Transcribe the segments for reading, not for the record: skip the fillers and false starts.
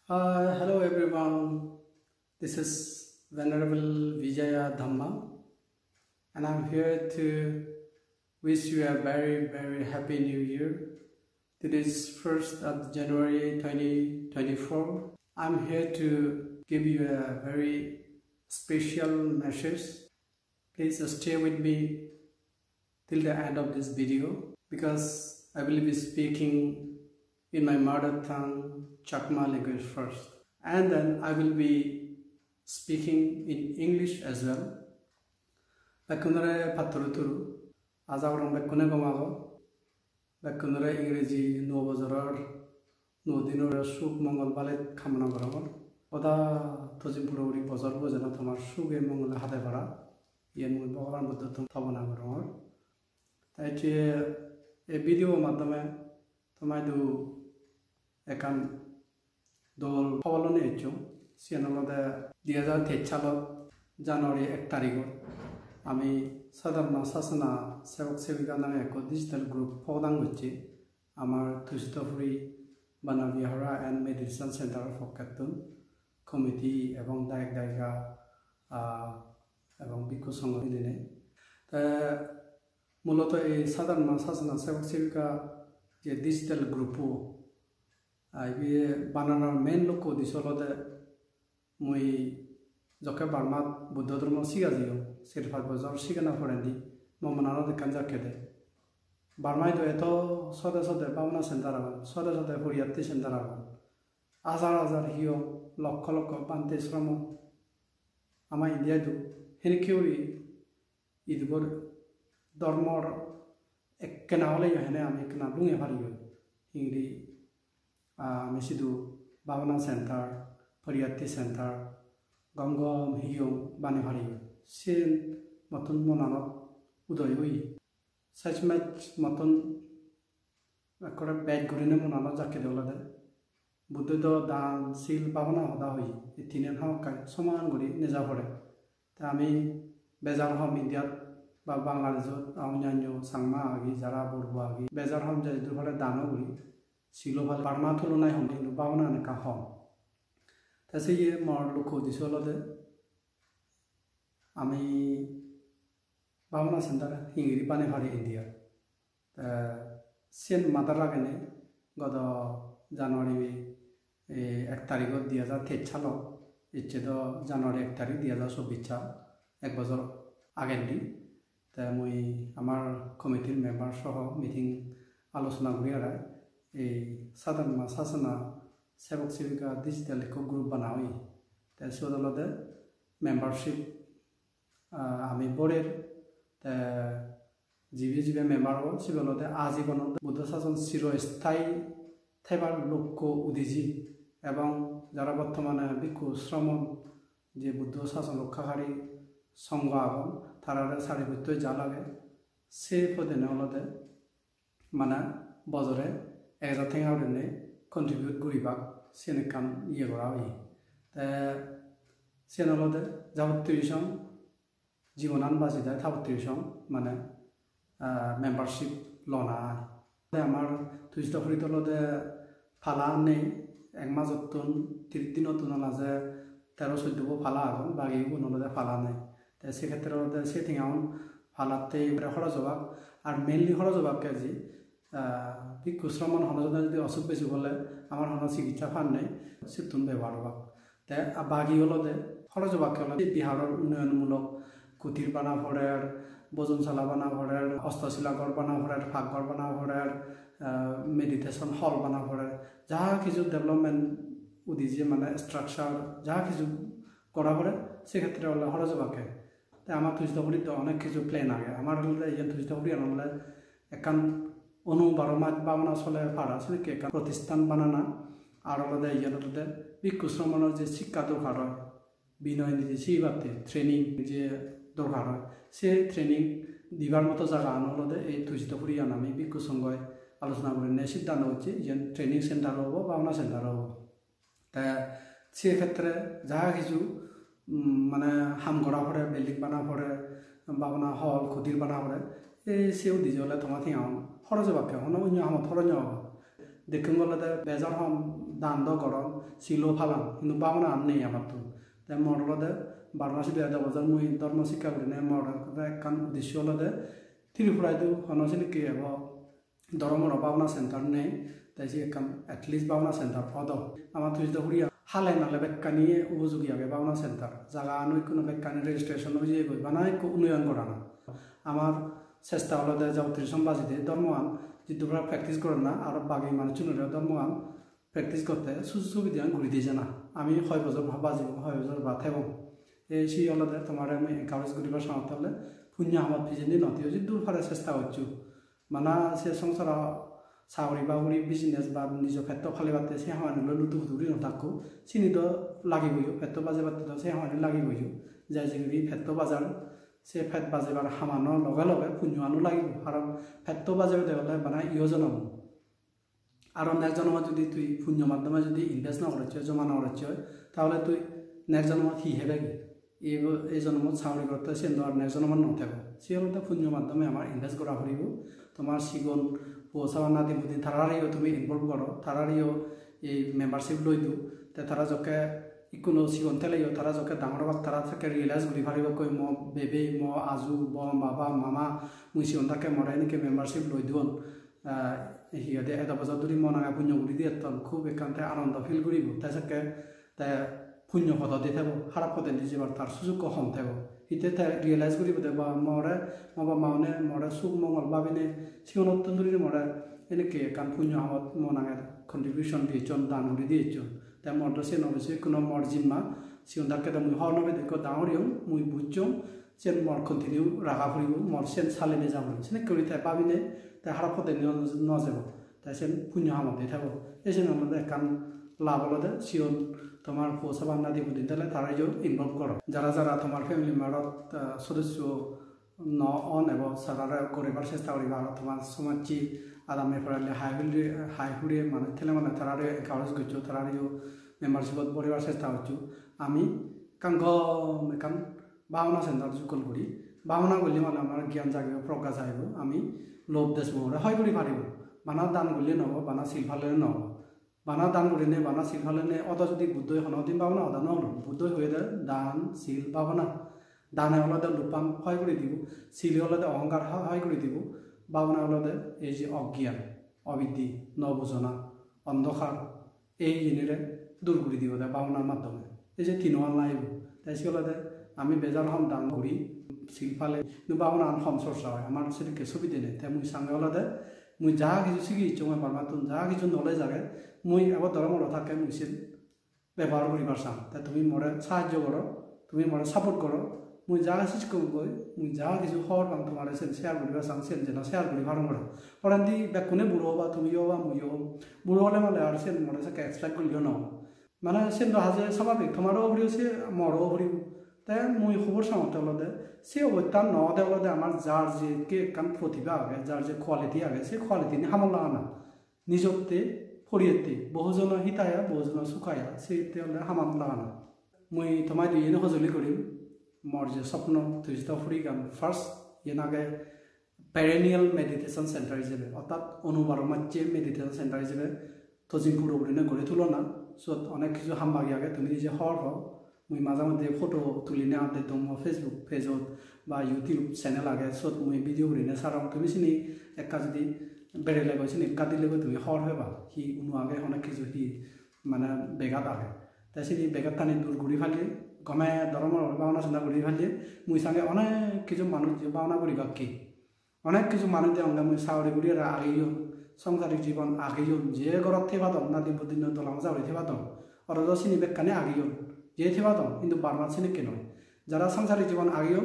Hello everyone, this is Venerable Vijaya Dhamma, and I'm here to wish you a very happy new year. Today is 1st of January 2024. I'm here to give you a very special message. Please stay with me till the end of this video because I will be speaking in my mother tongue Chakma language first, and then I will be speaking in English as well. Bekunure paturuturu azawrong bekune gomago bekunure ingreji no bozorar no dinor suk mongol balet khamna gorogor oda tojim purori bozor bojana tomar suge mongol hade bara yen mui bhagwan buddha tom thabana gorogor tai je e video madhyame tomai du ekan dol hawalone echo sianolode 2003 সালত জানুয়ারি 1 তারিখত আমি সাধারণ শাসনা সেবক সেবিকা নামে এক digital group ফদাং হচ্ছে আমার তুষ্টপুরি বানাবিহারা and meditation সেন্টারের পক্ষতুন committee এবং দায়ক দায়িকা এবং ভিক্ষু সংঘ মিলে মূলত এই সাধারণ শাসনা সেবক সেবিকা যে ডিজিটাল গ্রুপও আইবিয়ে বানানোর মেন লক্ষ্য দিছলতে মই জকে বার্মাত বুদ্ধ ধর্ম শিগাজিও 4-5 বছর শিখানা ফরেন্দি মমনানো দেখান জাকেদে বার্মায় তো এত সদে সদে পাওনা সেন্টার আগান সদে সদে হরিয়াত্তি সেন্টার আগান হাজার হিও লক্ষ পান্তে শ্রম আমার ইন্ডিয়ায় দু হেনিকেউরি ইদগর ধর্মর একনা হলে হেনে আমি একনা বুঙে পারিও ইংরি আমি শুধু বাবনা সেন্টার হরিয়াত্তি সেন্টার গঙ্গম হিয়ং বানি হারিও সেন মতন মনানত উদয় হই সাইজমেট মতন একরে ব্যাগ ঘুরিনে মনানত জাকে দেওলাদে বুদ্ধ দান শিল বাবনা হদা হই এই তিনের হামকাই সমান ঘুরি নেজা পড়ে তা আমি বেজার হম ইন্ডিয়াত বা বাংলাদেশত অন্যান্য সাংমা আগি যারা বড়বো আগি বেজার হম যে দুফালে দানও ঘুরি শিলো ভাল বার্মা তুলনায় হম কিন্তু বাবনা এনেকা হম তাছে ইয়ে মর লক্ষ্য দিছলতে আমি বাবনা সেন্টার হিঙ্গিরি পানি ভারি ইন্ডিয়া সেন মাদার লাগেনে গত জানুয়ারি 1 তারিখত 2003 সালত ইচ্ছে তো জানুয়ারি 1 তারিখ 2024 সাল 1 বছর আগের দিন তা মই আমার কমিটির মেম্বার সহ মিটিং আলোচনা করি আর এই সাধারণ শাসনা সেবক সেবিকা ডিজিটাল এক গ্রুপ বানাই তাই সদলতে মেম্বারশিপ আমি বোর্ডের জিবি মেম্বার হব সেগুলোতে আজীবন বুদ্ধ শাসন চিরস্থায়ী থাইবার লক্ষ্য উদিজি এবং যারা বর্তমানে ভিক্ষু শ্রমণ যে বুদ্ধ শাসন রক্ষাকারী সংঘ আগুন তারা সারিবৃত্ত যা লাগে সে পদে নেওয়ালতে মানে বজরে 1000 থেকে আউনে কন্ট্রিবিউট করিবাক সেনে কাম ইয়ে করা হয় তা সেনলতে যাবতীয় সং জীবনান বাজি দেয় যাবতীয় সং মানে মেম্বারশিপ লনা আমার তুষ্টপুরি তলতে ফালা নেই এক মাসতুন 30 দিনতুন আলাজে 13-14 ফালা আগুন বাকি নলতে ফালা নেই তাই সেক্ষেত্রে সেটিং আউন ফালাতে খরচ হবাক আর মেনলি খরচ হবাক কেজি ভিক্ষু শ্রমণ হনজনে যদি অসুখ বেশি বলে আমার হন চিকিৎসা ফান নেই সেতুন ব্যবহার হবাক তাই বাকি হলতে খরচ হবাক হলে বিহারের উন্নয়নমূলক কুটির বানা ভরের বজনশালা বানা ভরের হস্তশিলাঘর বানা ভরের ফাঁকঘর বানা ভরের মেডিটেশন হল বানা ভরের যা কিছু ডেভেলপমেন্ট উদিছে মানে স্ট্রাকচার যা কিছু করা ভরে সেক্ষেত্রে হলে খরচ হবাকে তাই আমার তুষ্টপুরি তো অনেক কিছু প্ল্যান আগে আমার হলে এই তুষ্টপুরি আনলে একান 12 মাস বাবনা চলে পারা সেনেকে প্রতিষ্ঠান বানানা আর আলাদা ইয়াতে ভিক্ষু শ্রমণের যে শিক্ষা দরকার হয় বিনয় নিজে সেইবাতে ট্রেনিং যে দরকার হয় সে ট্রেনিং দিবার মতো জায়গা আনলতে এই তুষ্টপুরি আমি ভিক্ষু সংঘয় আলোচনা করে নিয়ে সিদ্ধান্ত হচ্ছে যে ট্রেনিং সেন্টার হব বাবনা সেন্টার হব তা সেক্ষেত্রে যা কিছু মানে হাম করা পড়ে বিল্ডিং বানা পড়ে বাবনা হল খুদির বানা পড়ে এই সেও দিজলে তোমার থিং খরচ বাক্য হন অন্য আমার খরচ দেখুন বলে বেজার হম দান দ গরম সিলো ফালাম কিন্তু বাবনা আর নেই আমার তো তাই মডলদে বারমাসি 2000 মুই ধর্ম শিক্ষা করি না মডল একখান উদ্দেশ্য হলদে ত্রিপুরায় হনসিনিকি এবং ধর্মর বাবনা সেন্টার নেই তাই সে একখান এটলিস্ট বাবনা সেন্টার পদ আমার তুই তো হুড়িয়া হালে নালে বেক্কানি উপযোগী আগে বাবনা সেন্টার জায়গা নই কোনো বেক্কানি রেজিস্ট্রেশন হয়ে গই বা নাই উন্নয়ন করা না আমার চেষ্টা হলদে যাবতীয় সম্বাজিতে ধর্মগান যিটোরা প্র্যাকটিস করেন না আর বাকি মানুষজনের ধর্মগান প্র্যাকটিস করতে সুযোগ সুবিধা ঘুরি দিয়ে না আমি 6 বছর বাজিব 6 বছর বা থাকব এই সেই হলদে তোমার আমি এনকারেজ করিবার সামর্থ্য হলে পুণ্য আমার পিছনে নথি হচ্ছে দূর ফারে চেষ্টা করছো মানে সে সংসার চাকরি বাকরি বিজনেস বা নিজ ক্ষেত্র ফালি পাতে সে সামান্য লুটু ফুটুরি নথাকো চিনি তো লাগিবই ক্ষেত্র বাজে পাতে সে সামান্য লাগিবই যাই যেগুলি ক্ষেত্র বাজার সে ফেট বাজেবার সামান্য লগে লগে পুণ্য আনো লাগিব কারণ ক্ষেত্র বাজেতে হলে মানে ইয় জনম আর নেক্সট জন্মত যদি তুই পুণ্য মাধ্যমে যদি ইনভেস্ট না করছ জমা না করছ তাহলে তুই নেক্সট জন্মত হি হেবে এই জন্মত চাকরি করতে সে আর নেক্সট জন্মত নথাক সে হলতে পুণ্য মাধ্যমে আমার ইনভেস্ট করা করিব তোমার সিগন পৌঁছাবার না দিব দিন তারারিও তুমি ইনভলভ করো তারারিও এই মেম্বারশিপ লৈ দিও তে তারা যকে ইকোনো সিগন তেলাইও তারা যকে ডাঙর বাক তারা থাকে রিয়েলাইজ করি পারিব কই ম বেবে ম আজু ব বাবা মামা মুই সিগন তাকে মরাই নাকি মেম্বারশিপ লৈ দিওন সিহঁতে এটা বজাত যদি মন আগে পুণ্য কৰি দিয়ে তখন খুব একান্তে আনন্দ ফিল কৰিব তাই চাকে তাই পুণ্য পদ্ধতি থাকব খাৰাপ পদ্ধতি যাবাৰ তাৰ সুযোগ কম থাকব ইতে ৰিয়েলাইজ কৰিব দে বা মরে মবা মাউনে মরে সুখ মঙ্গল ভাবিনে সিগনত ধরি মরে এনেকে কান পুণ্য হামত মন আগে কন্ট্রিবিউশন দিয়েছন দান করে দিয়েছন তাই মরটা সে নবেছে কোনো মর জিম্মা সিগন তাকে মুই হর নবে দেখো ডাঙরিও মুই বুঝছম সেন মর কন্টিনিউ রাখা ফুরিব মর সেন সালিনে যাব সেনে করি তাই পাবিনে তাই খারাপ পদ্ধতি নযাব তাই সেন পুণ্য হামতে থাকব এই জন্য আমাদের কান লাভ হলদে সিগন তোমার পৌঁছাবার না দিব দিন তাহলে তারাই ইনভলভ করো যারা যারা তোমার ফ্যামিলি মেম্বারত সদস্য ন অন এবং সারারা করিবার চেষ্টা করিবা তোমার সমাজী আদামে ফেরালে হাই হুড়িয়ে মানে ঠেলে মানে তারারে এনকারেজ করছো তারারিও মেম্বারশিপত পড়িবার চেষ্টা করছো আমি কাঙ্গ কান ভাবনা সেন্টার যুগল করি ভাবনা করলে মানে আমার জ্ঞান জাগিব প্রজ্ঞা যাইব আমি লোভ দেশ মহরে হয় করি পারিব বানা দান করলে নহব বানা শিলফালে নহব বানা দান করিনে বানা শিল ফালেনে অত যদি বুদ্ধ হনদিন পাবনা অদা নহল বুদ্ধ হয়ে দে দান শিল পাবনা দানে হলদে লুপাং হয় করে দিব শিলে হলদে অহংকার হয় করে দিব বাবনা হলদে এই যে অজ্ঞান অবিদ্যি নবুজনা অন্ধকার এই জিনিসে দূর করে দিব দেয় বাবনার মাধ্যমে এই যে তিনওয়াল নাইব তাই সে হলদে আমি বেজার হম দান করি শিল ফালে কিন্তু বাবনা হম চর্চা হয় আমার সেদিকে সুবিধে নেই তাই মুই সাঙ্গে হলদে মুই যা কিছু শিখিছো মই পারমাতুন যা কিছু নলেজ আগে মুই আবার ধর্মর থাকে মুইছিল ব্যবহার করিবার চাম তাই তুমি মরে সাহায্য করো তুমি মরে সাপোর্ট করো মুই যা শিখব গই মুই যা কিছু খবর পাম তোমার সেন শেয়ার করিবার চাম সেন যেন শেয়ার করি ভালো মরে পরান্তি বেকুনে বুড়ো বা তুমিও বা মুইও বুড়ো হলে মানে আর সেন মরে সাকে এক্সপেক্ট করিও ন মানে সেন হাজে স্বাভাবিক তোমারও হরিও সে মরও হরিব তাই মুই খবর সামতে হলদে সে অবস্থান ন দে হলদে আমার যার যে কে কান প্রতিভা আগে যার যে কোয়ালিটি আগে সে কোয়ালিটি নিয়ে হামল লাগা না নিজতে ফরিয়েতে বহুজন হিতায়া বহুজন সুখায়া সেতে হলে হামাম লাগা না মুই তোমায় দুই এনে সজুলি করিম মর যে স্বপ্ন তুই যেটা ফুরি গান ফার্স্ট ইয়েন আগে পেরেনিয়াল মেডিটেশন সেন্টার হিসেবে অর্থাৎ অনুবারমাচ্যে মেডিটেশন সেন্টার হিসেবে তজিং পুরোপুরি গড়ে তুলো না সত অনেক কিছু হামবাগি আগে তুমি নিজে হওয়ার হও মুই মাঝে মধ্যে ফটো তুলিনে আপডেট দম ফেসবুক পেজত বা ইউটিউব চ্যানেল আগে সত মুই ভিডিও করিনে সারাও তুমি চিনি একা যদি বেড়ে গৈছে একা দিলে তুমি হর হবা সি কোনো আগে অনেক কিছু সি মানে বেগাত আগে তাই চিনি বেগাত টানি দূর ঘূৰি ফালি গমে ধৰ্মৰ ভাবনা চিন্তা ঘূৰি ফালিয়ে মুই সাঙ্গে অনেক কিছু মানুষ যে ভাবনা করিবা কি অনেক কিছু মানুষ যে অঙ্গে মুই চাউরি ঘুরি আগেও সংসারিক জীবন আগেও যে ঘরত থেবা দম না দিব দিন দলাম চাউরি থেবা দম অরজ চিনি বেকানে আগেও যে থেবা দম কিন্তু বারমাত চিনি কে নয় যারা সংসারিক জীবন আগেও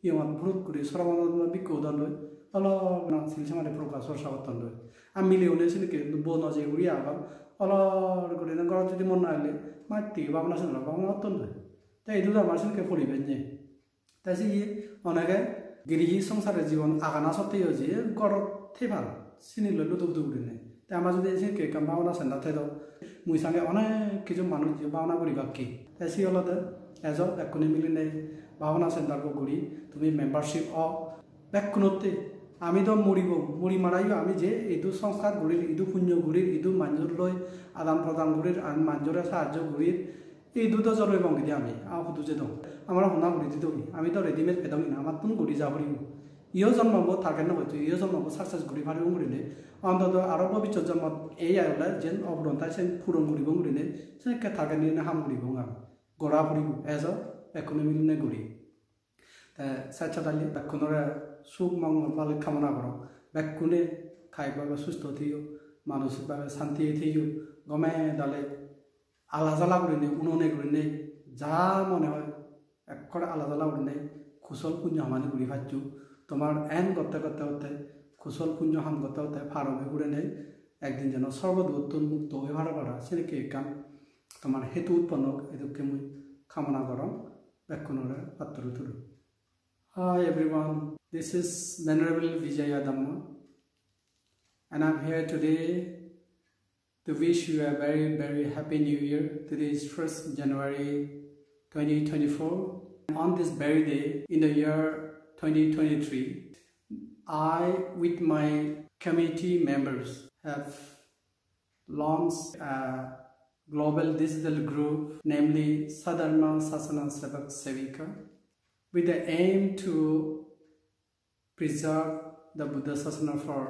ইমান ভ্রুত করি সরমানন্দ বিজ্ঞ উদাহরণ অলপ শিলসামারে প্রকাশ চর্চা করতেন আমি মিলিয়ে চিনিকে বন যে উড়িয়ে আবার অলর করে ঘৰত যদি মন না হলে মাটি ভাবনা চিন্তা ভাবনা অত্যন্ত তাই এই দুটো আমার চিনকে পরিবেশ নেই তাই সে অনেকে গৃহী সংসারের জীবন আগানা সত্ত্বেও যে ঘৰত থেবার চিনি লৈ লুতুক দুগুড়ি নেই তাই আমার যদি চিনকে ভাবনা চিন্তা থাকতো মুই সঙ্গে অনেক কিছু মানুষ যে ভাবনা করিবা কি তাই সে হলতে এজন একুনি মিলি নেই ভাবনা চিন্তা করি তুমি মেম্বারশিপ বেকুনতে আমি তো মুড়ি মারাইও আমি যে ইদু সংস্কার গুড়ির ইদু পুণ্য গুড়ির ইদু মাঞ্জুর লই আদান প্রদান গুড়ির আর মাঞ্জুরে সাহায্য গুড়ির ইদু তো জলই বঙ্গিদি আমি হুদু যে দো আমার হনা গুড়ি দিদি আমি তো রেডিমেড পেদাম না আমার তুন গুড়ি যা হরিব ইও জন্মব থাকেন নয় ইও জন্মব সাকসেস গুড়ি ফারি গুড়িলে অন্তত আরো ভবিষ্যৎ জন্ম এই আয়লা যেন অবরন্থায় সে ফুরন গুড়িব গুড়িলে সে থাকেন হাম গুড়িব আমি গড়া ফুরিব এজ এখনো মিলিনে গুড়ি সাইডসাইডালি বেক্ষণরে সুখ মঙ্গল ভালো কামনা করো বেক্ষণে খাইকভাবে সুস্থ থিও মানসিকভাবে শান্তি থিও গমে দালে আলা জ্বালা করে নেই উনুনে করে নেই যা মনে হয় একরে আলা জ্বালা করে নেই কুশল পুঞ্জ হামানি ঘুরি ভাজু তোমার এন করতে করতে করতে কুশল পুঞ্জ হাম করতে করতে ফারমে ঘুরে নেই একদিন যেন সর্বদূত মুক্ত হয়ে ভাড়া পারা সেদিকে কাম তোমার হেতু উৎপন্ন এদিকে মুই কামনা করো বেক্ষণরে পাত্র তুলু Hi everyone, this is Venerable Vijaya Dhamma and I'm here today to wish you a very happy new year. Today is 1st January 2024. On this very day in the year 2023, I with my committee members have launched a global digital group namely Sadharma Sasana Sevak Sevika with the aim to preserve the Buddha Sasana for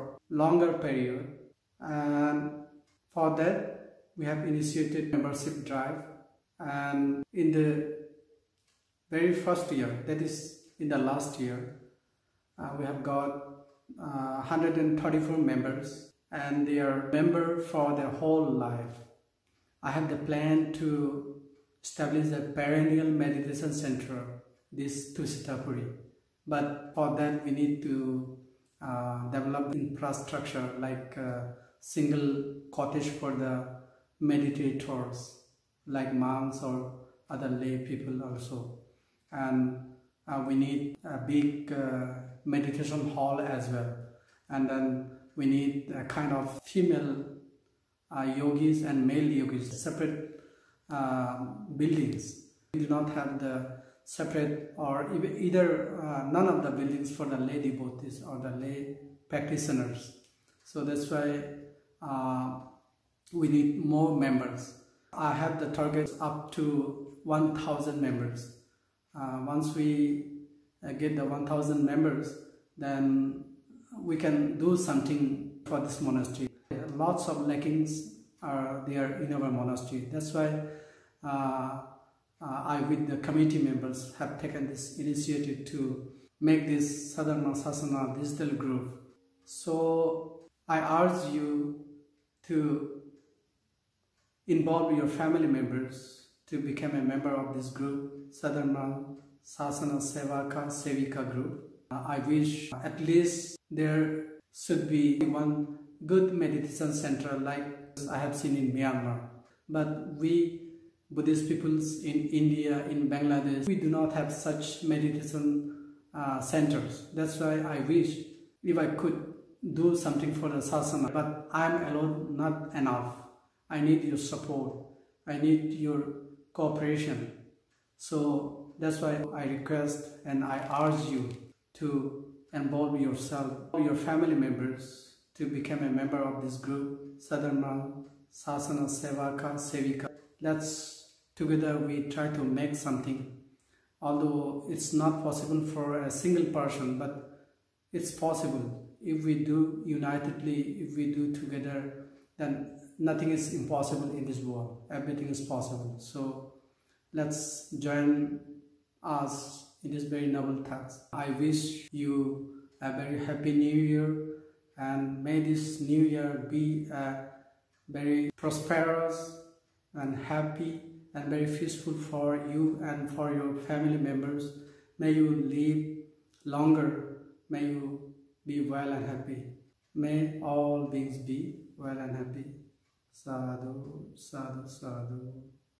longer period, and for that we have initiated membership drive, and in the very first year, that is in the last year, we have got 134 members and they are member for their whole life. I have the plan to establish a perennial meditation center, this Tusitapuri, but for that we need to develop infrastructure like single cottage for the meditators like monks or other lay people also, and we need a big meditation hall as well, and then we need a kind of female yogis and male yogis, separate buildings. We do not have the separate or either none of the buildings for the lay devotees or the lay practitioners. So that's why we need more members. I have the target up to 1,000 members. Once we get the 1,000 members, then we can do something for this monastery. Lots of lackings are there in our monastery. That's why I with the committee members have taken this initiative to make this Sadharma Sasana digital group. So I urge you to involve your family members to become a member of this group, Sadharma Sasana Sevaka Sevika group. I wish at least there should be one good meditation center like I have seen in Myanmar. But we Buddhist peoples in India, in Bangladesh, we do not have such meditation centers. That's why I wish if I could do something for the Sasana, but I'm alone not enough. I need your support. I need your cooperation. So that's why I request and I urge you to involve yourself, your family members to become a member of this group, Sadharma Sasana Sevaka Sevika. Let's together we try to make something, although it's not possible for a single person, but it's possible if we do unitedly, if we do together, then nothing is impossible in this world. Everything is possible. So let's join us in this very noble task. I wish you a very happy new year, and may this new year be a very prosperous and happy and very peaceful for you and for your family members. May you live longer. May you be well and happy. May all beings be well and happy. Sadhu, sadhu, sadhu.